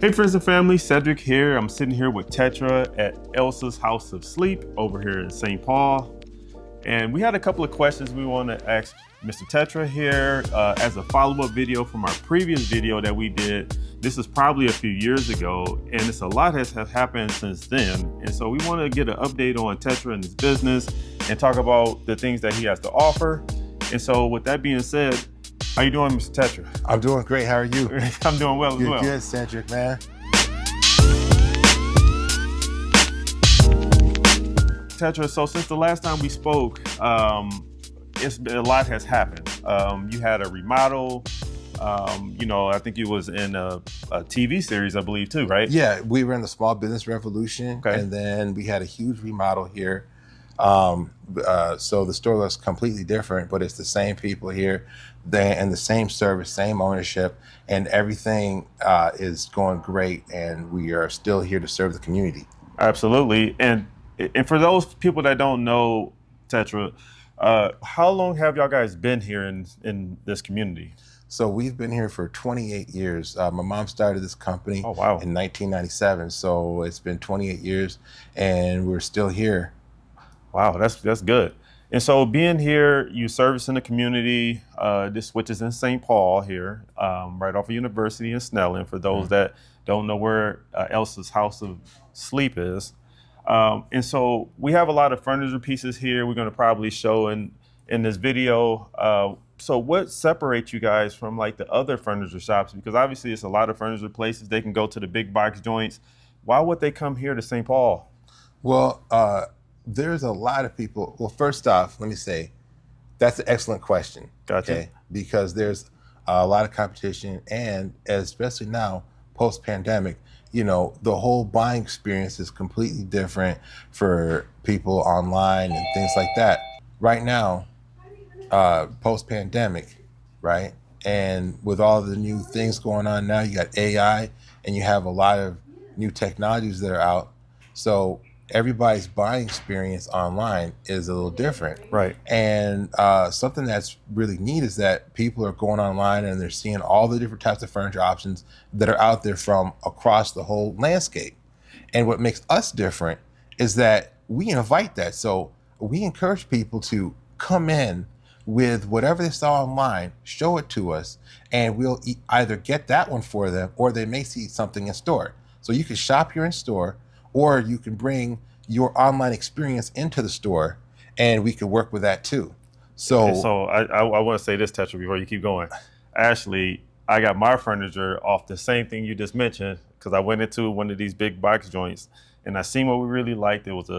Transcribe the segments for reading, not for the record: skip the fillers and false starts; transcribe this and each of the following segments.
Hey friends and family, Cedric here. I'm sitting here with Tetra at Elsa's House of Sleep over here in St. Paul. And we had a couple of questions we want to ask Mr. Tetra here as a follow-up video from our previous video that we did. This is probably a few years ago, and it's a lot has happened since then. And so we want to get an update on Tetra and his business and talk about the things that he has to offer. And so with that being said, how you doing, Mr. Tetra? I'm doing great. How are you? I'm doing well as You're well. good, Cedric, man. Tetra, so since the last time we spoke, it's been, a lot has happened. You had a remodel. I think you was in a TV series, I believe, too, right? Yeah, we were in the Small Business Revolution, Okay. and then we had a huge remodel here. So the store looks completely different, but it's the same people here, and the same service, same ownership, and everything is going great, and we are still here to serve the community. Absolutely. And for those people that don't know Tetra, how long have y'all guys been here in this community? So we've been here for 28 years. My mom started this company Oh, wow. in 1997, so it's been 28 years, and we're still here. Wow, that's good. And so being here, you service in the community, which is in St. Paul here, right off of University in Snelling, for those that don't know where Elsa's House of Sleep is. And so we have a lot of furniture pieces here we're going to probably show in this video. So what separates you guys from like the other furniture shops? Because obviously it's a lot of furniture places. They can go to the big box joints. Why would they come here to St. Paul? Well, there's a lot of people. Well, first off, let me say, that's an excellent question. Gotcha. Okay? Because there's a lot of competition, and especially now, post-pandemic, the whole buying experience is completely different for people online and things like that. Right now, post-pandemic, right? And with all the new things going on now, you got AI, and you have a lot of new technologies that are out. So everybody's buying experience online is a little different. Right. And something that's really neat is that people are going online and they're seeing all the different types of furniture options that are out there from across the whole landscape. And what makes us different is that we invite that. So we encourage people to come in with whatever they saw online, show it to us, and we'll either get that one for them, or they may see something in store. So you can shop here in store, or you can bring your online experience into the store, and we can work with that too. So I want to say this, Tetra, before you keep going. Actually, I got my furniture off the same thing you just mentioned, because I went into one of these big box joints and I seen what we really liked. It was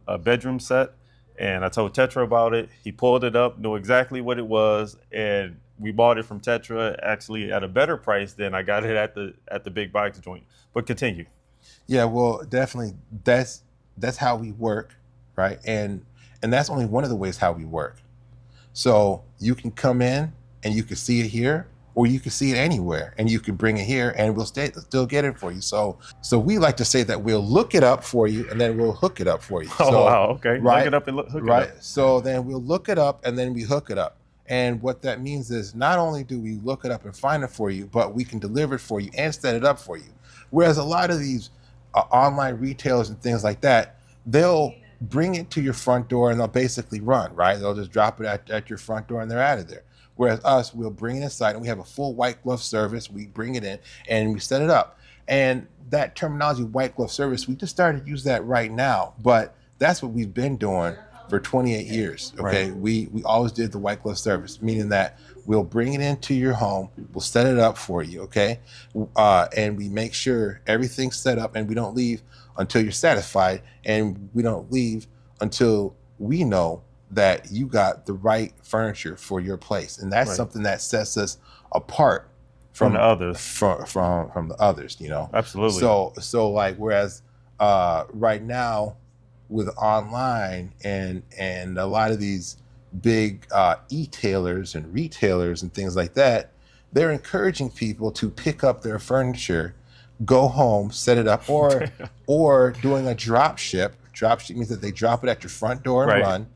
a bedroom set, and I told Tetra about it. He pulled it up, knew exactly what it was, and we bought it from Tetra actually at a better price than I got it at the big box joint. But continue. Yeah, well, definitely that's how we work, right? And that's only one of the ways how we work. So you can come in and you can see it here, or you can see it anywhere, and you can bring it here, and we'll still get it for you. So we like to say that we'll look it up for you, and then we'll hook it up for you. Oh, wow, okay. Right? Look it up and hook it Right. up. So then we'll look it up, and then we hook it up. And what that means is not only do we look it up and find it for you, but we can deliver it for you and set it up for you. Whereas a lot of these online retailers and things like that, they'll bring it to your front door and they'll basically run, right? They'll just drop it at your front door and they're out of there. Whereas us, we'll bring it inside and we have a full white glove service. We bring it in and we set it up. And that terminology, white glove service, we just started to use that right now, but that's what we've been doing for 28 years, okay? Right. We always did the white glove service, meaning that we'll bring it into your home, we'll set it up for you, okay? And we make sure everything's set up, and we don't leave until you're satisfied, and we don't leave until we know that you got the right furniture for your place. And that's something that sets us apart From the others. From the others, Absolutely. So like, whereas right now with online and a lot of these big e-tailers and retailers and things like that, they're encouraging people to pick up their furniture, go home, set it up, or doing a drop ship. Drop ship means that they drop it at your front door and run,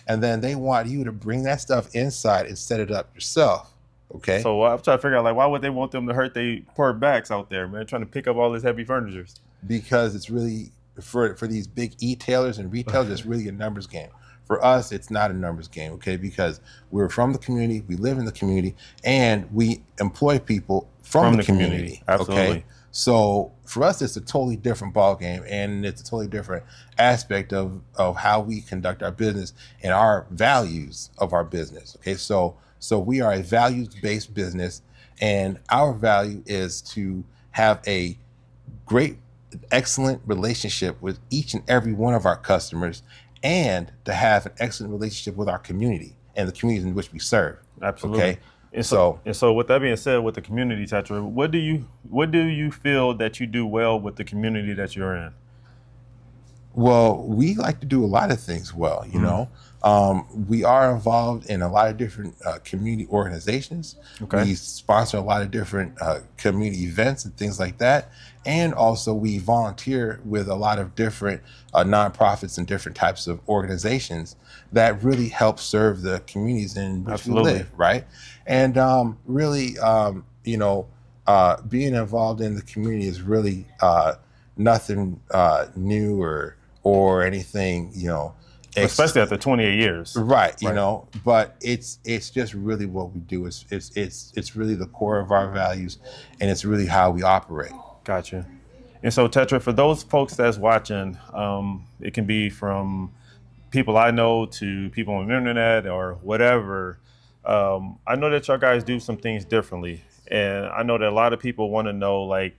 and then they want you to bring that stuff inside and set it up yourself. Okay. So I'm trying to figure out, like, why would they want them to hurt their poor backs out there, man, trying to pick up all this heavy furniture? Because it's really for these big e-tailers and retailers, it's really a numbers game. For us, it's not a numbers game, okay? Because we're from the community, we live in the community, and we employ people from the community. Absolutely. Okay. So for us, it's a totally different ball game, and it's a totally different aspect of how we conduct our business and our values of our business. Okay. So we are a values-based business, and our value is to have a great, excellent relationship with each and every one of our customers, and to have an excellent relationship with our community and the communities in which we serve. Absolutely. Okay. And so with that being said, with the community, Tetra, what do you feel that you do well with the community that you're in? Well, we like to do a lot of things well, you know. We are involved in a lot of different community organizations. Okay. We sponsor a lot of different community events and things like that. And also we volunteer with a lot of different nonprofits and different types of organizations that really help serve the communities in which Absolutely. we live, right? And really, being involved in the community is really nothing new or anything, Especially after 28 years. right, Right. but it's just really what we do. It's really the core of our values, and it's really how we operate. Gotcha. And so, Tetra, for those folks that's watching, it can be from people I know to people on the internet or whatever. I know that y'all guys do some things differently, and I know that a lot of people want to know, like,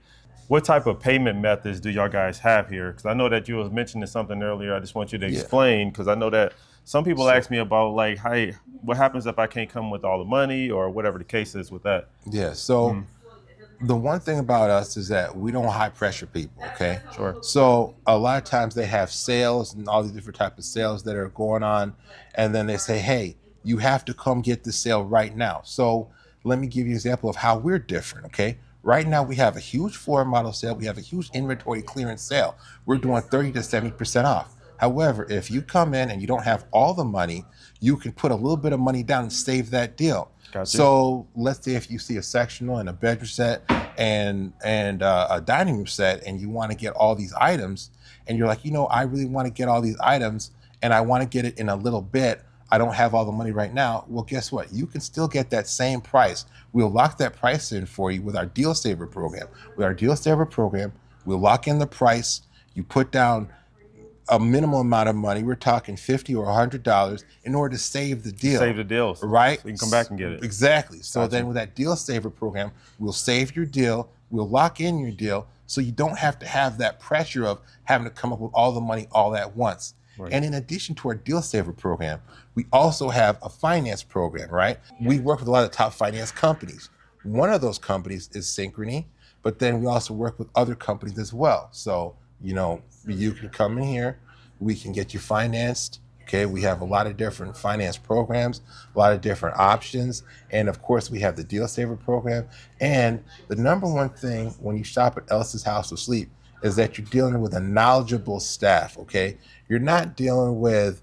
what type of payment methods do y'all guys have here? Because I know that you was mentioning something earlier. I just want you to Yeah. explain, because I know that some people ask me about, like, hey, what happens if I can't come with all the money or whatever the case is with that? Yeah. So the one thing about us is that we don't high pressure people. Okay. Sure. So a lot of times they have sales and all these different types of sales that are going on, and then they say, "Hey, you have to come get the sale right now." So let me give you an example of how we're different. Okay. Right now we have a huge floor model sale. We have a huge inventory clearance sale. We're doing 30 to 70% off. However, if you come in and you don't have all the money, you can put a little bit of money down and save that deal. Gotcha. So let's say if you see a sectional and a bedroom set and a dining room set, and you want to get all these items, and you're like, I really want to get all these items, and I want to get it in a little bit. I don't have all the money right now. Well, guess what? You can still get that same price. We'll lock that price in for you with our Deal Saver program. With our Deal Saver program, we'll lock in the price. You put down a minimal amount of money. We're talking $50 or $100 in order to save the deal. Save the deals. Right? So you can come back and get it. Exactly. So Gotcha. then with that Deal Saver program, we'll save your deal. We'll lock in your deal, so you don't have to have that pressure of having to come up with all the money all at once. Right. And in addition to our Deal Saver program, we also have a finance program, right? We work with a lot of top finance companies. One of those companies is Synchrony, but then we also work with other companies as well. So, you can come in here, we can get you financed. Okay, we have a lot of different finance programs, a lot of different options. And of course, we have the Deal Saver program. And the number one thing when you shop at Elsa's House of Sleep is that you're dealing with a knowledgeable staff, okay? You're not dealing with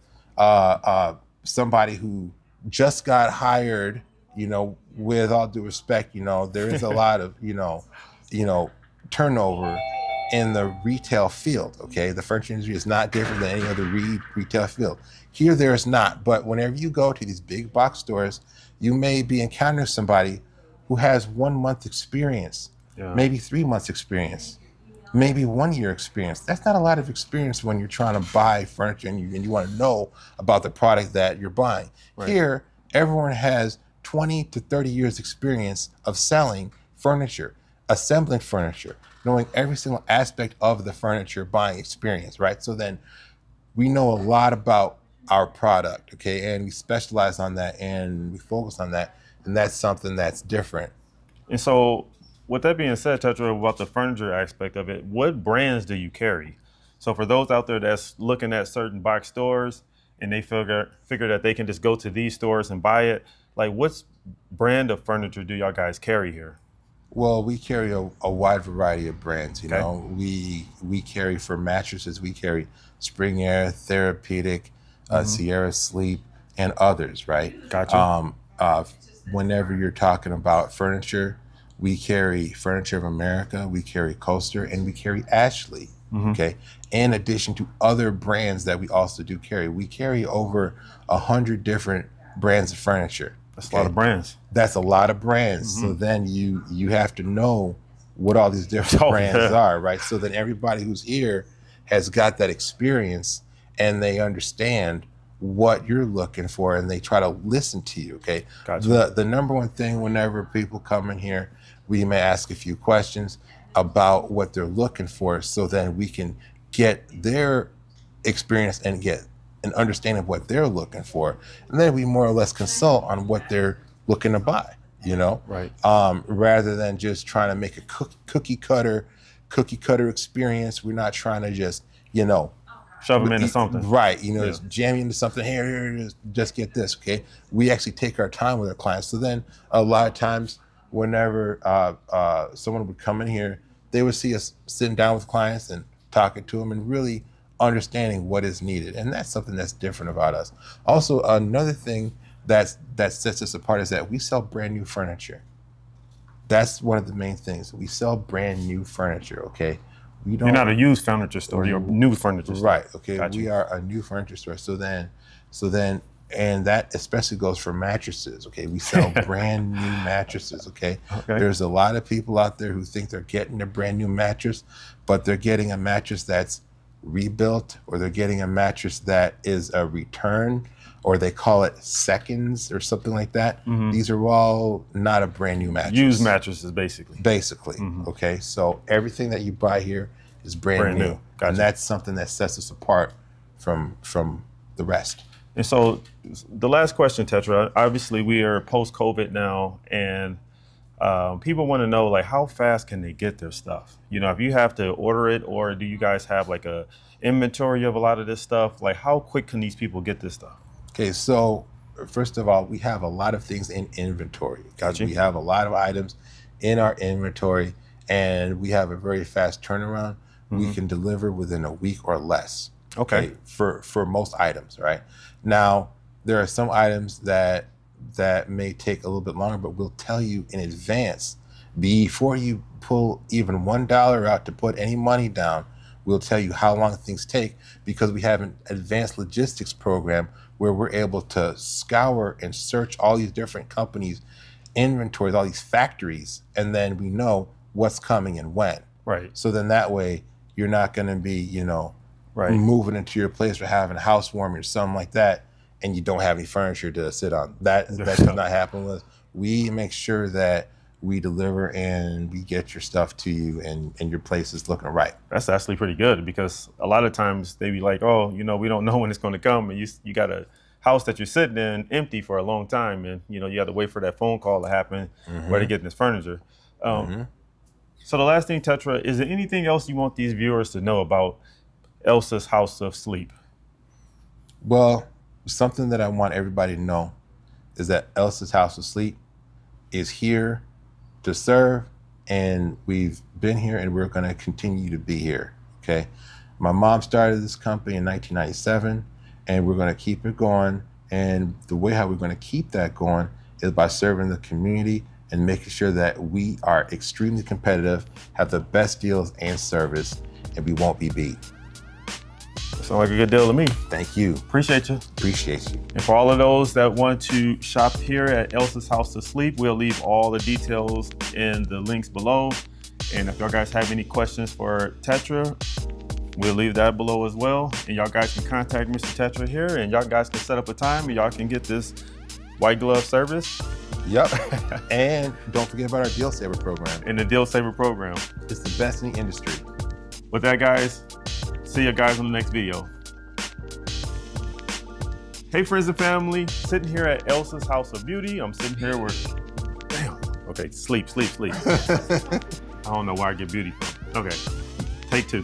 somebody who just got hired, with all due respect, there is a lot of, turnover in the retail field, okay? The furniture industry is not different than any other retail field. Here, there is not, but whenever you go to these big box stores, you may be encountering somebody who has 1 month experience, maybe 3 months experience, maybe 1 year experience. That's not a lot of experience when you're trying to buy furniture and you want to know about the product that you're buying. Right. Here, everyone has 20 to 30 years experience of selling furniture, assembling furniture, knowing every single aspect of the furniture buying experience, right? So then we know a lot about our product, okay? And we specialize on that and we focus on that. And that's something that's different. And so with that being said, Tetra, about the furniture aspect of it, what brands do you carry? So for those out there that's looking at certain box stores and they figure that they can just go to these stores and buy it, like what brand of furniture do y'all guys carry here? Well, we carry a wide variety of brands. Okay. We carry for mattresses. We carry Spring Air, Therapeutic, Sierra Sleep, and others. Right. Gotcha. whenever you're talking about furniture, we carry Furniture of America, we carry Coaster, and we carry Ashley. Okay. In addition to other brands that we also do carry, we carry over 100 different brands of furniture. That's a lot of brands. That's a lot of brands. So then you have to know what all these different brands are, right? So then everybody who's here has got that experience and they understand what you're looking for and they try to listen to you. Okay. Gotcha. The number one thing whenever people come in here, we may ask a few questions about what they're looking for so then we can get their experience and get an understanding of what they're looking for. And then we more or less consult on what they're looking to buy, you know? Right. Rather than just trying to make a cookie cutter experience. We're not trying to just, you know, shove them into something. Right. You know, just jam you into something. Here, just get this. Okay. We actually take our time with our clients. So then a lot of times whenever someone would come in here, they would see us sitting down with clients and talking to them and really understanding what is needed. And that's something that's different about us. Also, another thing that sets us apart is that we sell brand new furniture. That's one of the main things. We sell brand new furniture, okay? We don't, You're not a used furniture store, you're a new furniture store. Right, okay. Gotcha. We are a new furniture store. So then, and that especially goes for mattresses, okay? We sell brand new mattresses, okay? There's a lot of people out there who think they're getting a brand new mattress, but they're getting a mattress that's rebuilt, or they're getting a mattress that is a return, or they call it seconds or something like that. These are all not a brand new mattress. Used mattresses, basically. Okay? So everything that you buy here is brand new. Gotcha. And that's something that sets us apart from the rest. And so the last question, Tetra, obviously we are post-COVID now, and people want to know, like, how fast can they get their stuff? You know, if you have to order it, or do you guys have like a inventory of a lot of this stuff? Like, how quick can these people get this stuff? Okay, so first of all, we have a lot of things in inventory. Gotcha. We have a lot of items in our inventory, and we have a very fast turnaround. We can deliver within a week or less. Okay. For most items, right? Now, there are some items that may take a little bit longer, but we'll tell you in advance before you pull even $1 out to put any money down. We'll tell you how long things take, because we have an advanced logistics program where we're able to scour and search all these different companies' inventories, all these factories, and then we know what's coming and when. Right. So then that way you're not going to be, you know, moving into your place or having a housewarming or something like that, and you don't have any furniture to sit on. That does not happen with us. We make sure that we deliver and we get your stuff to you, and your place is looking right. That's actually pretty good, because a lot of times they be like, oh, you know, we don't know when it's going to come, and you got a house that you're sitting in empty for a long time, and you know you have to wait for that phone call to happen where to get this furniture. So the last thing, Tetra, is there anything else you want these viewers to know about Elsa's House of Sleep? Well, something that I want everybody to know is that Elsa's House of Sleep is here to serve, and we've been here and we're going to continue to be here. Okay. My mom started this company in 1997, and we're going to keep it going. And the way how we're going to keep that going is by serving the community and making sure that we are extremely competitive, have the best deals and service, and we won't be beat. Sounds like a good deal to me. Thank you. Appreciate you. Appreciate you. And for all of those that want to shop here at Elsa's House of Sleep, we'll leave all the details in the links below. And if y'all guys have any questions for Tetra, we'll leave that below as well. And y'all guys can contact Mr. Tetra here, and y'all guys can set up a time and y'all can get this white glove service. Yep. And don't forget about our Deal Saver program. In the Deal Saver program. It's the best in the industry. With that, guys, see you guys on the next video. Hey, friends and family, sitting here at Elsa's House of Beauty. I'm sitting here with, okay, sleep. I don't know where I get beauty from. Okay, take two.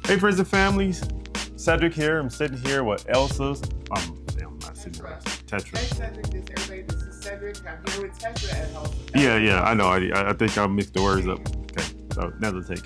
Hey, friends and families, Cedric here. I'm sitting here with Elsa's, I'm not sitting here, Tetra. Hey Cedric, this is Cedric. I'm here with Tetra at home. Yeah, I know. I think I mixed the words up. Okay, so another take.